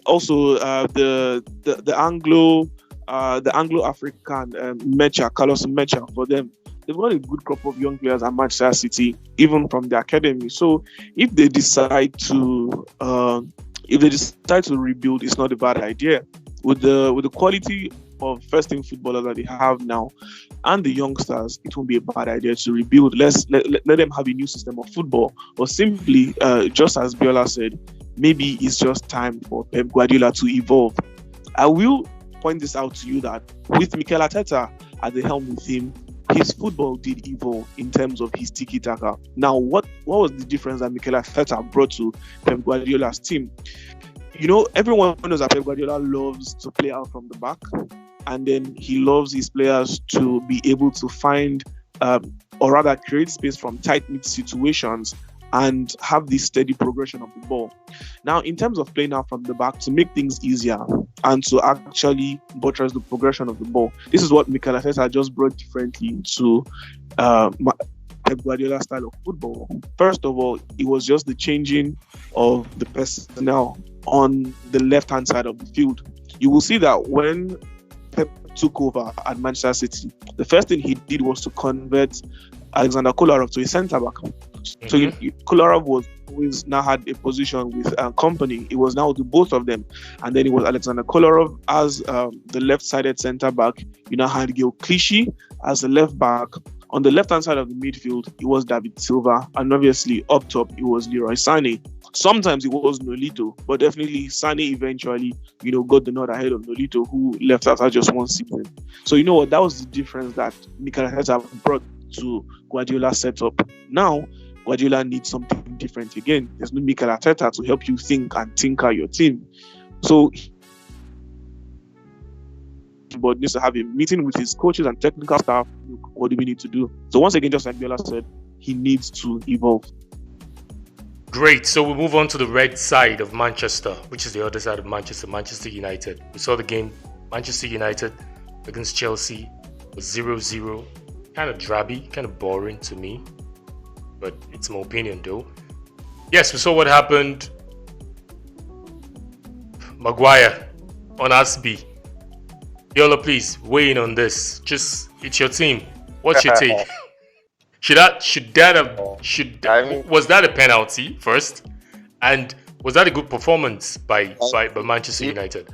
Also, the Anglo-African Mecha, Carlos Mecha, for them. They've got a good crop of young players at Manchester City, even from the academy. So if they decide to rebuild, it's not a bad idea. With the quality of first team footballers that they have now and the youngsters, it won't be a bad idea to rebuild. Let them have a new system of football, or simply, just as Biola said, maybe it's just time for Pep Guardiola to evolve. I will point this out to you that with Mikel Arteta at the helm with him, his football did evolve in terms of his tiki-taka. Now, what was the difference that Mikel Arteta brought to Pep Guardiola's team? Everyone knows that Pep Guardiola loves to play out from the back, and then he loves his players to be able to find, or rather create space from tight-knit situations and have this steady progression of the ball. Now, in terms of playing out from the back, to make things easier and to actually buttress the progression of the ball, this is what Mikel Arteta just brought differently to Pep Guardiola's style of football. First of all, it was just the changing of the personnel on the left-hand side of the field. You will see that when Pep took over at Manchester City, the first thing he did was to convert Alexander Kolarov to a centre-back. So Kolarov was always now had a position with Company. It was now the both of them. And then it was Alexander Kolarov as the left-sided centre-back. You now had Gil Clichy as the left-back. On the left-hand side of the midfield, it was David Silva. And obviously, up top, it was Leroy Sané. Sometimes it was Nolito, but definitely Sané eventually, got the nod ahead of Nolito, who left after just one season. So you know what? That was the difference that Mikel Arteta brought to Guardiola's setup. Now, Guardiola needs something different again. There's no Mikel Arteta to help you think and tinker your team. So, but needs to have a meeting with his coaches and technical staff. What do we need to do? So once again, just like Biola said, he needs to evolve. Great. So we move on to the red side of Manchester, which is the other side of Manchester United. We saw the game, Manchester United against Chelsea was 0-0. Kind of drabby, kind of boring to me. But it's my opinion though. Yes, we saw what happened. Maguire on Asby. Biola, please weigh in on this. It's your team. What's your take? Was that a penalty first? And was that a good performance by Manchester United?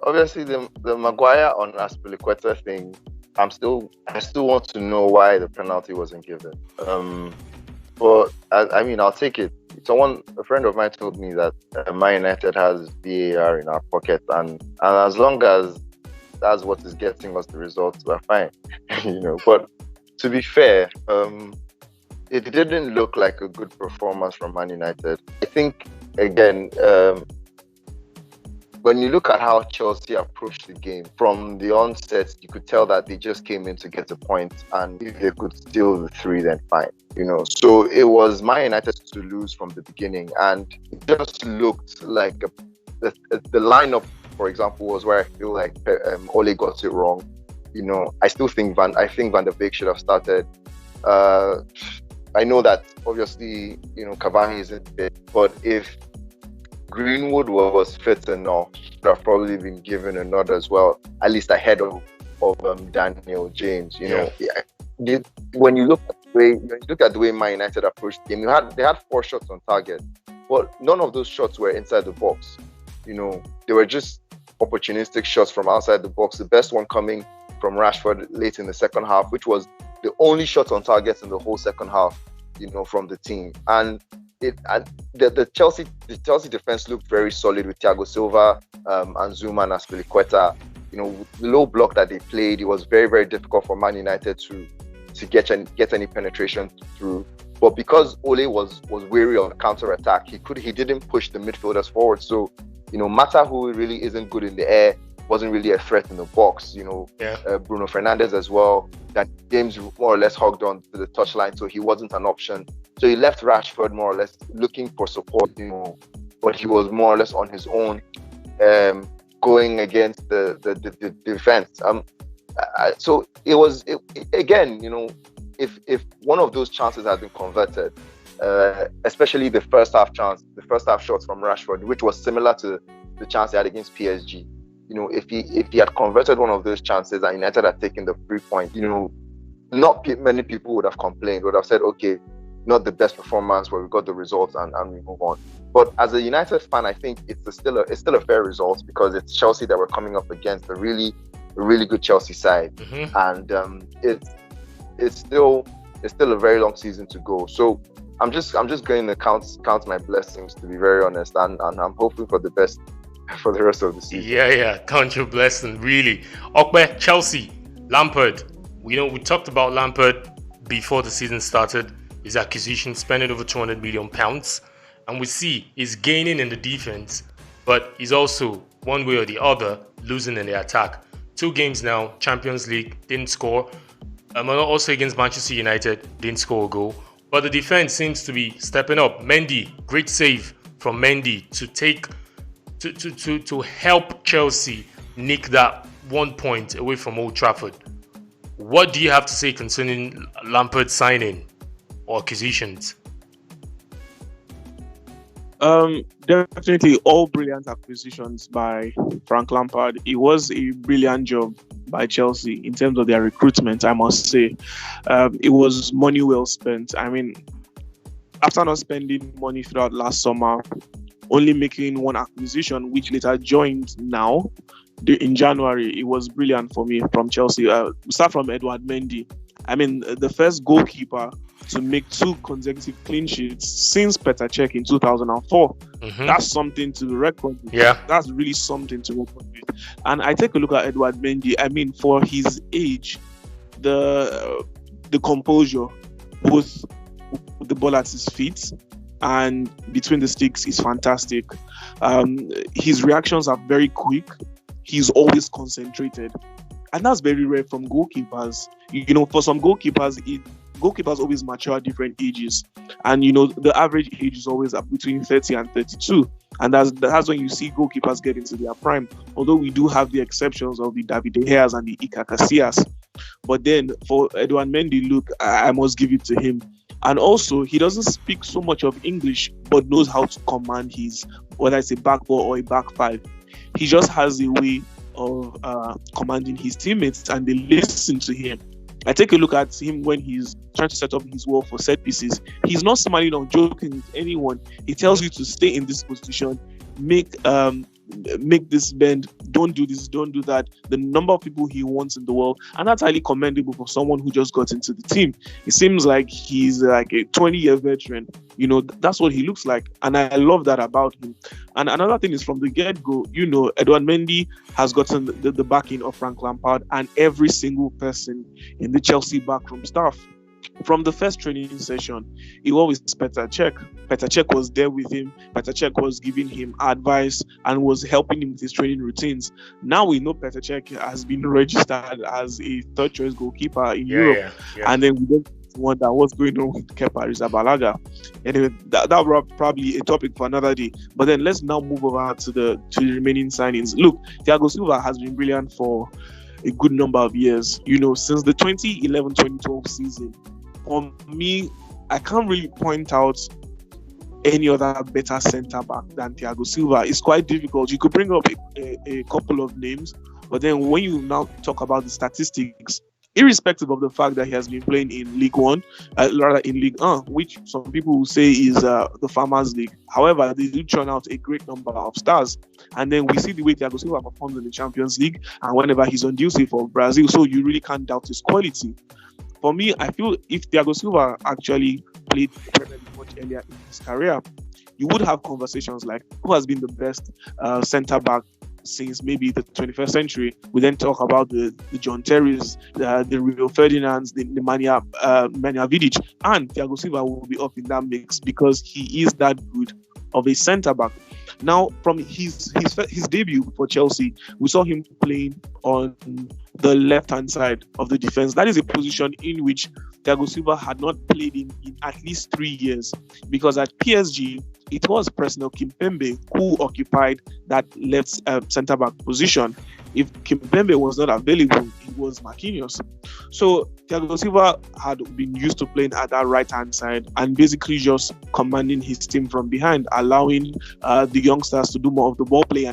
Obviously the Maguire on Aspilicueta thing, I still want to know why the penalty wasn't given. But I'll take it. A friend of mine told me that Man United has VAR in our pocket, and as long as that's what is getting us the results, we're fine. But to be fair, it didn't look like a good performance from Man United. I think again, when you look at how Chelsea approached the game from the onset, you could tell that they just came in to get a point, and if they could steal the 3, then fine. So it was Man United to lose from the beginning, and it just looked like the lineup, for example, was where I feel like Ole got it wrong. I think Van der Beek should have started. I know that obviously Cavani isn't fit, but if Greenwood was fit enough, should have probably been given a nod as well, at least ahead of Daniel James. When you look at the way Man United approached the game, they had 4 shots on target, but none of those shots were inside the box. They were just opportunistic shots from outside the box. The best one coming from Rashford late in the second half, which was the only shot on target in the whole second half, from the team. And the Chelsea defense looked very solid with Thiago Silva, and Zuma and Aspilicueta. The low block that they played, it was very, very difficult for Man United to get any penetration through. But because Ole was wary of counter attack, he didn't push the midfielders forward. So Mata, who really isn't good in the air, wasn't really a threat in the box. Bruno Fernandes as well. That James more or less hogged on to the touchline, so he wasn't an option. So he left Rashford more or less looking for support, but he was more or less on his own. going against the defense. So it was again, if one of those chances had been converted, especially the first half shots from Rashford, which was similar to the chance he had against PSG. If he had converted one of those chances and United had taken the 3 point, not many people would have complained, would have said, okay, not the best performance, but we got the results and we move on. But as a United fan, I think it's still a fair result, because it's Chelsea that we're coming up against, a really good Chelsea side, and it's still a very long season to go. So I'm just going to count my blessings, to be very honest, and I'm hoping for the best for the rest of the season. Yeah, count your blessing, really. Okbe, Chelsea, Lampard. We talked about Lampard before the season started. His acquisition, spending over £200 million, and we see he's gaining in the defense, but he's also, one way or the other, losing in the attack. 2 games now, Champions League, didn't score. Also against Manchester United, didn't score a goal. But the defense seems to be stepping up. Mendy, great save from Mendy to help Chelsea nick that 1 point away from Old Trafford. What do you have to say concerning Lampard's signing or acquisitions? Definitely all brilliant acquisitions by Frank Lampard. It was a brilliant job by Chelsea in terms of their recruitment, I must say. It was money well spent. I mean, after not spending money throughout last summer, only making one acquisition, which later joined now in January, it was brilliant for me from Chelsea. We start from Edouard Mendy. I mean, the first goalkeeper to make 2 consecutive clean sheets since Petr Cech in 2004. That's something to record with. Yeah. That's really something to record with. And I take a look at Edouard Mendy. I mean, for his age, the composure, both with the ball at his feet and between the sticks, is fantastic. His reactions are very quick. He's always concentrated. And that's very rare from goalkeepers. For some goalkeepers, goalkeepers always mature at different ages. And, the average age is always up between 30 and 32. And that's when you see goalkeepers get into their prime. Although we do have the exceptions of the David Ehis and the Iker Casillas. But then for Edouard Mendy, look, I must give it to him. And also, he doesn't speak so much of English, but knows how to command his, whether it's a back four or a back five. He just has a way of commanding his teammates, and they listen to him. I take a look at him when he's trying to set up his wall for set pieces. He's not smiling or joking with anyone. He tells you to stay in this position, make this bend, don't do this, don't do that. The number of people he wants in the world, and that's highly commendable for someone who just got into the team. It seems like he's like a 20-year veteran. That's what he looks like, and I love that about him. And another thing is, from the get-go, Edouard Mendy has gotten the backing of Frank Lampard and every single person in the Chelsea backroom staff. From the first training session, it was Petr Cech. Petr Cech was there with him. Petr Cech was giving him advice and was helping him with his training routines. Now we know Petr Cech has been registered as a third-choice goalkeeper in Europe. Yeah. And then we don't wonder what's going on with Kepa Arrizabalaga. Anyway, that was probably a topic for another day. But then let's now move over to the remaining signings. Look, Thiago Silva has been brilliant for a good number of years. Since the 2011-2012 season. For me, I can't really point out any other better centre-back than Thiago Silva. It's quite difficult. You could bring up a couple of names, but then when you now talk about the statistics, irrespective of the fact that he has been playing in League One, rather in League 1, which some people will say is the Farmers League. However, they do churn out a great number of stars. And then we see the way Thiago Silva performs in the Champions League and whenever he's on duty for Brazil, so you really can't doubt his quality. For me, I feel if Thiago Silva actually played Premier League much earlier in his career, you would have conversations like who has been the best centre-back since maybe the 21st century. We then talk about the John Terrys, the Rio Ferdinands, the Nemanja Vidic, and Thiago Silva will be up in that mix because he is that good of a centre-back. Now, from his debut for Chelsea, we saw him playing on the left-hand side of the defense. That is a position in which Thiago Silva had not played in at least 3 years, because at PSG, it was Presnel Kimpembe who occupied that left centre-back position. If Kimpembe was not available, it was Marquinhos. So Thiago Silva had been used to playing at that right-hand side and basically just commanding his team from behind, allowing the youngsters to do more of the ball play.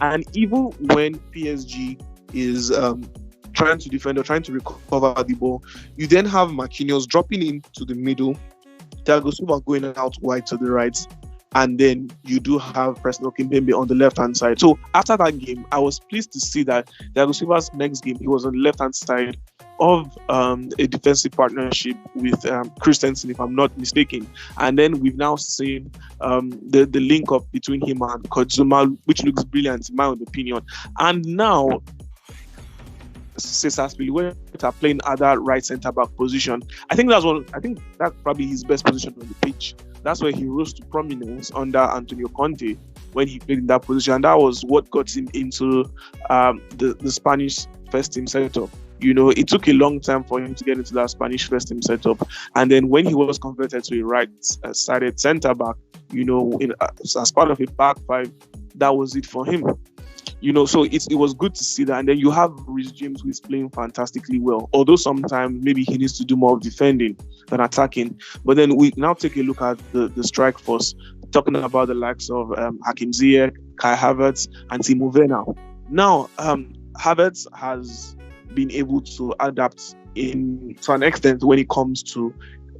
And even when PSG is trying to defend or trying to recover the ball, you then have Marquinhos dropping into the middle, Thiago Silva going out wide to the right, and then you do have Presnel Kimpembe on the left-hand side. So after that game, I was pleased to see that Thiago Silva's next game, he was on the left-hand side of a defensive partnership with Christensen, if I'm not mistaken. And then we've now seen the link up between him and Kodzuma, which looks brilliant in my own opinion. And now Cesar Spilicueta playing at that right centre back position. I think that's probably his best position on the pitch. That's where he rose to prominence under Antonio Conte when he played in that position. And that was what got him into the Spanish first team setup. It took a long time for him to get into that Spanish first team setup. And then when he was converted to a right-sided centre back, as part of a back five, that was it for him. So it was good to see that. And then you have Reece James, who is playing fantastically well. Although sometimes maybe he needs to do more of defending than attacking. But then we now take a look at the strike force, talking about the likes of Hakim Ziyech, Kai Havertz, and Timo Werner. Now, Havertz has been able to adapt to an extent when it comes to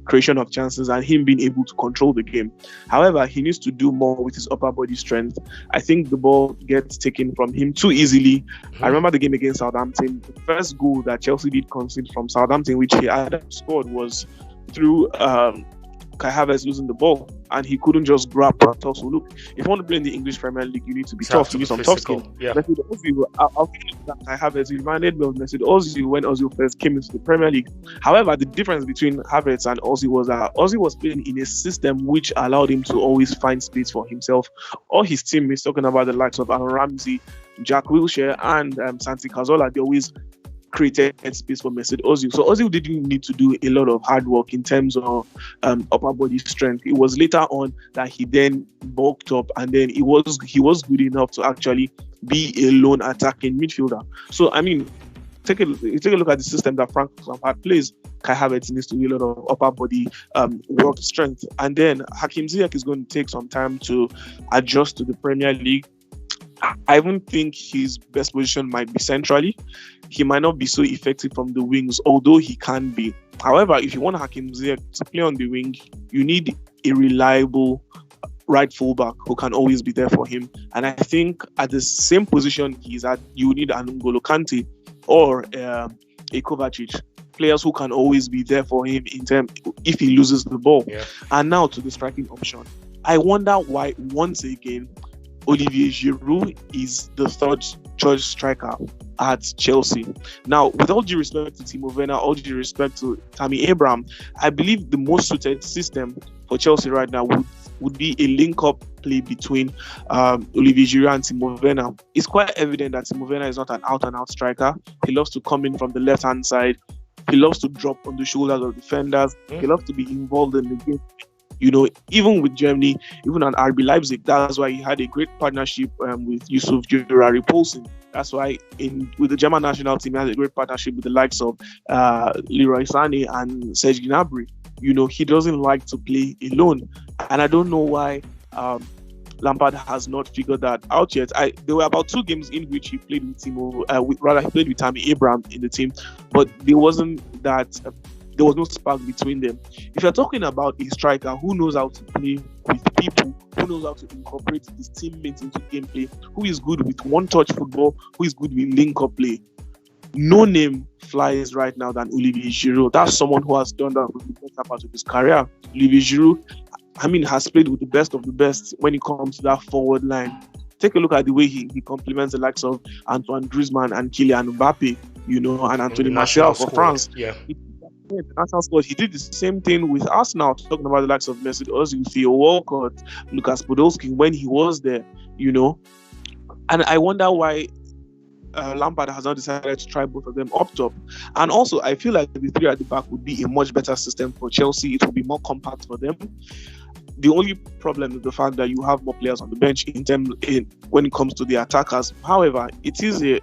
creation of chances and him being able to control the game. However, he needs to do more with his upper body strength. I think the ball gets taken from him too easily. I remember the game against Southampton. The first goal that Chelsea did concede from Southampton, which he had scored, was through Kai Havertz losing the ball, and he couldn't just grab at all. So look, if you want to play in the English Premier League, you need to be tough. You need some tough skin. Yeah. Mesut Ozil, I'll give you that Kai Havertz. He reminded me of Mesut Ozil when Ozil first came into the Premier League. However, the difference between Havertz and Ozil was that Ozil was playing in a system which allowed him to always find space for himself or his teammates. Talking about the likes of Aaron Ramsey, Jack Wilshere, and Santi Cazorla, they always created space for Mesut Ozil. So Ozil didn't need to do a lot of hard work in terms of upper body strength. It was later on that he then bulked up, and then he was good enough to actually be a lone attacking midfielder. So I mean, take a look at the system that Frank Lampard plays. Kai Havertz needs to do a lot of upper body work strength, and then Hakim Ziyech is going to take some time to adjust to the Premier League. I even think his best position might be centrally. He might not be so effective from the wings, although he can be. However, if you want Hakim Ziyech to play on the wing, you need a reliable right fullback who can always be there for him. And I think at the same position he's at, you need an N'Golo Kante or a Kovacic, players who can always be there for him in terms if he loses the ball. Yeah. And now to the striking option. I wonder why once again Olivier Giroud is the third choice striker at Chelsea. Now, with all due respect to Timo Werner, all due respect to Tammy Abraham, I believe the most suited system for Chelsea right now would be a link-up play between Olivier Giroud and Timo Werner. It's quite evident that Timo Werner is not an out-and-out striker. He loves to come in from the left-hand side. He loves to drop on the shoulders of defenders. He loves to be involved in the game. Even with Germany, even at RB Leipzig, that's why he had a great partnership with Yusuf Jurari-Poulsen. That's why with the German national team, he has a great partnership with the likes of Leroy Sané and Serge Gnabry. He doesn't like to play alone. And I don't know why Lampard has not figured that out yet. There were about 2 games in which he played with he played with Tammy Abraham in the team, but there wasn't that. There was no spark between them. If you're talking about a striker who knows how to play with people, who knows how to incorporate his teammates into gameplay, who is good with one-touch football, who is good with link-up play, no name flies right now than Olivier Giroud. That's someone who has done that with the better part of his career. Olivier Giroud, has played with the best of the best when it comes to that forward line. Take a look at the way he complements the likes of Antoine Griezmann and Kylian Mbappe, and Anthony Martial for France. Yeah. The national squad. He did the same thing with Arsenal, talking about the likes of Mesut Ozil, Theo Walcott, Lucas Podolski when he was there, And I wonder why Lampard has not decided to try both of them up top. And also, I feel like the 3 at the back would be a much better system for Chelsea. It would be more compact for them. the only problem is the fact that you have more players on the bench when it comes to the attackers. However, it is a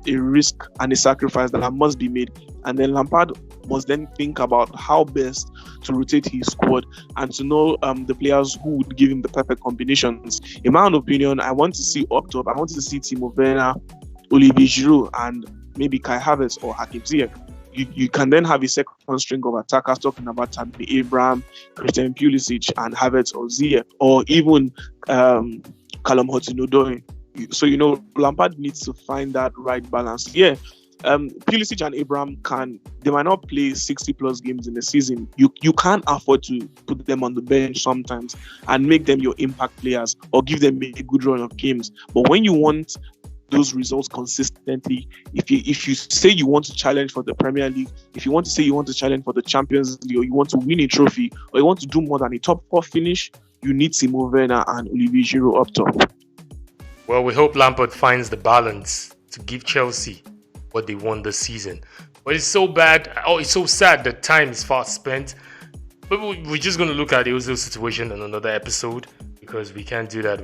risk and a sacrifice that must be made. And then Lampard must then think about how best to rotate his squad and to know the players who would give him the perfect combinations. In my own opinion, I want to see up top, I want to see Timo Werner, Olivier Giroud, and maybe Kai Havertz or Hakim Ziyech. You can then have a second string of attackers talking about Tammy Abraham, Christian Pulisic, and Havertz or Ziyech, or even Callum Hudson-Odoi. So, Lampard needs to find that right balance. Yeah, Pulisic and Abraham they might not play 60 plus games in a season. You can't afford to put them on the bench sometimes and make them your impact players or give them a good run of games. But when you want those results consistently, if you say you want to challenge for the Premier League, if you want to say you want to challenge for the Champions League, or you want to win a trophy, or you want to do more than a top 4 finish, you need Timo Werner and Olivier Giroud up top. Well, we hope Lampard finds the balance to give Chelsea what they won this season. But it's so sad that time is fast spent. But we're just going to look at the Ozil situation in another episode, because we can't do that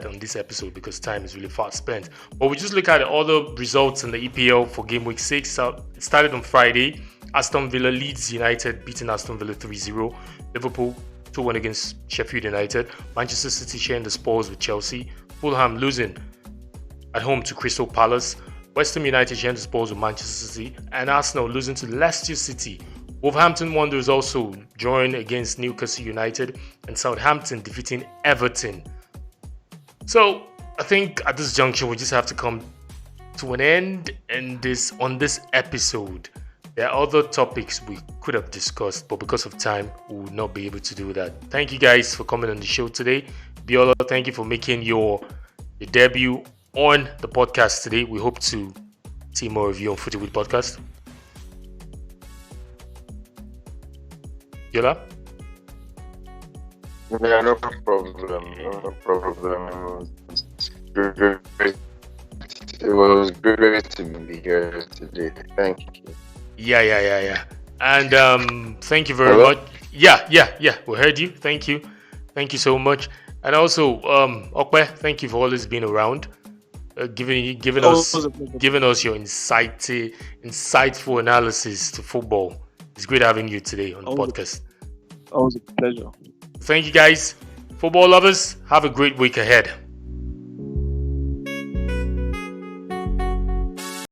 on this episode because time is really fast spent. But we just look at all the results in the EPL for game week 6. So it started on Friday. Aston Villa Leeds United beating Aston Villa 3-0. Liverpool 2-1 against Sheffield United. Manchester City sharing the spoils with Chelsea. Fulham losing at home to Crystal Palace. Westham United sharing the spoils with Manchester City. And Arsenal losing to Leicester City. Wolverhampton Wanderers also joined against Newcastle United, and Southampton defeating Everton. So I think at this juncture we just have to come to an end on this episode. There are other topics we could have discussed, but because of time, we will not be able to do that. Thank you guys for coming on the show today. Biola, thank you for making your debut on the podcast today. We hope to see more of you on FootyWit podcast. Yola? Yeah, no problem. It was great to be here today. Thank you. Yeah. And thank you very much. Yeah. We heard you. Thank you so much. And also, Okwe, thank you for always being around, giving us your insightful analysis to football. It's great having you today on the podcast. Always a pleasure. Thank you guys. Football lovers, have a great week ahead.